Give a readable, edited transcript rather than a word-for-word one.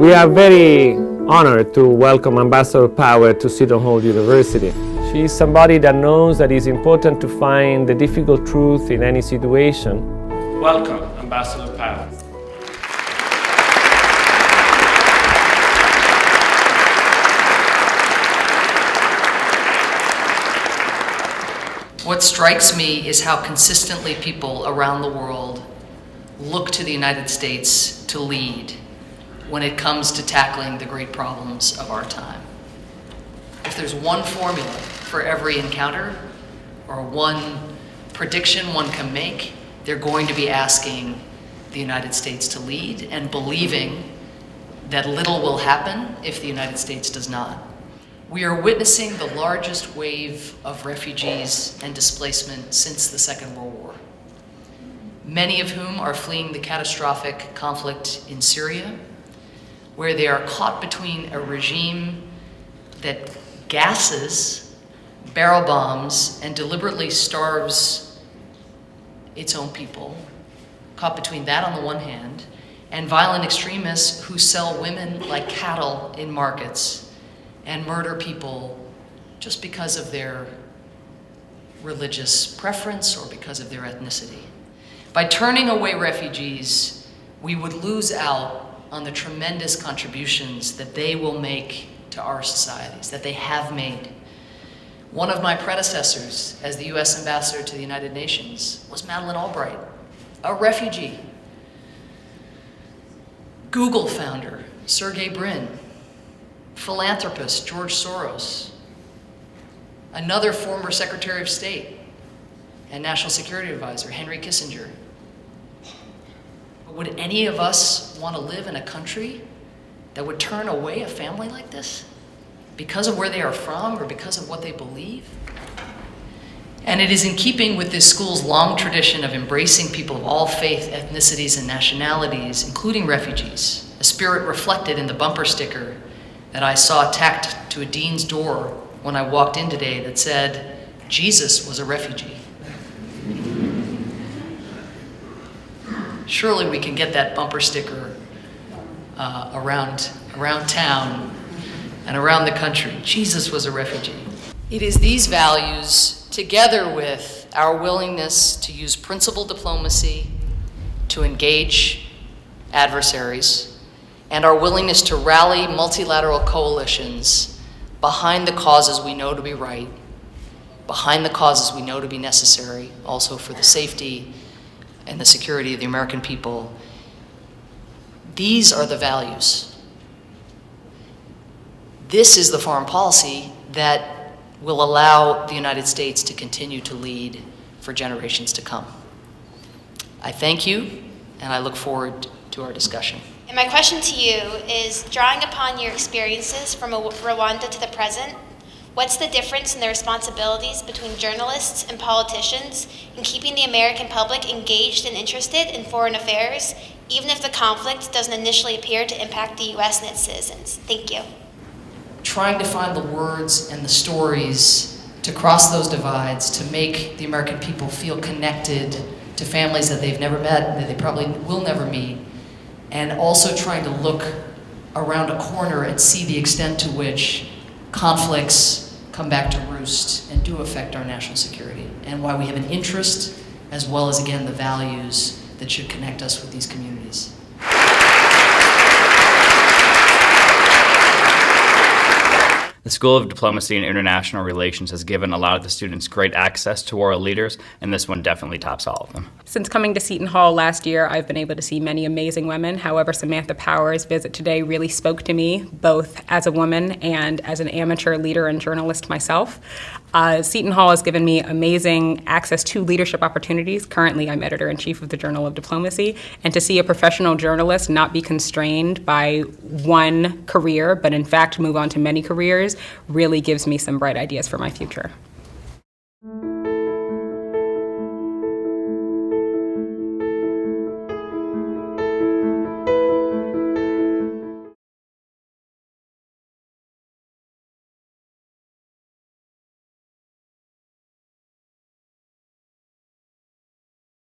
We are very honored to welcome Ambassador Power to Seton University. She is somebody that knows that it's important to find the difficult truth in any situation. Welcome, Ambassador Power. What strikes me is how consistently people around the world look to the United States to lead when it comes to tackling the great problems of our time. If there's one formula for every encounter or one prediction one can make, they're going to be asking the United States to lead and believing that little will happen if the United States does not. We are witnessing the largest wave of refugees and displacement since the Second World War, many of whom are fleeing the catastrophic conflict in Syria, where they are caught between a regime that gasses, barrel bombs, and deliberately starves its own people, caught between that on the one hand, and violent extremists who sell women like cattle in markets and murder people just because of their religious preference or because of their ethnicity. By turning away refugees, we would lose out on the tremendous contributions that they will make to our societies, that they have made. One of my predecessors as the US Ambassador to the United Nations was Madeleine Albright, a refugee. Google founder, Sergey Brin, philanthropist, George Soros, another former Secretary of State and National Security Advisor, Henry Kissinger. But would any of us want to live in a country that would turn away a family like this because of where they are from or because of what they believe? And it is in keeping with this school's long tradition of embracing people of all faith, ethnicities, and nationalities, including refugees, a spirit reflected in the bumper sticker that I saw tacked to a dean's door when I walked in today that said, "Jesus was a refugee." Surely we can get that bumper sticker around town and around the country. Jesus was a refugee. It is these values, together with our willingness to use principled diplomacy to engage adversaries, and our willingness to rally multilateral coalitions behind the causes we know to be right, behind the causes we know to be necessary, also for the safety and the security of the American people. These are the values. This is the foreign policy that will allow the United States to continue to lead for generations to come. I thank you, and I look forward to our discussion. And my question to you is, drawing upon your experiences from Rwanda to the present, what's the difference in the responsibilities between journalists and politicians in keeping the American public engaged and interested in foreign affairs, even if the conflict doesn't initially appear to impact the U.S. and its citizens? Thank you. Trying to find the words and the stories to cross those divides, to make the American people feel connected to families that they've never met, that they probably will never meet, and also trying to look around a corner and see the extent to which conflicts come back to roost and do affect our national security, and why we have an interest, as well as, again, the values that should connect us with these communities. The School of Diplomacy and International Relations has given a lot of the students great access to world leaders, and this one definitely tops all of them. Since coming to Seton Hall last year, I've been able to see many amazing women. However, Samantha Power's visit today really spoke to me, both as a woman and as an amateur leader and journalist myself. Seton Hall has given me amazing access to leadership opportunities. Currently, I'm editor-in-chief of the Journal of Diplomacy, and to see a professional journalist not be constrained by one career, but in fact move on to many careers, really gives me some bright ideas for my future.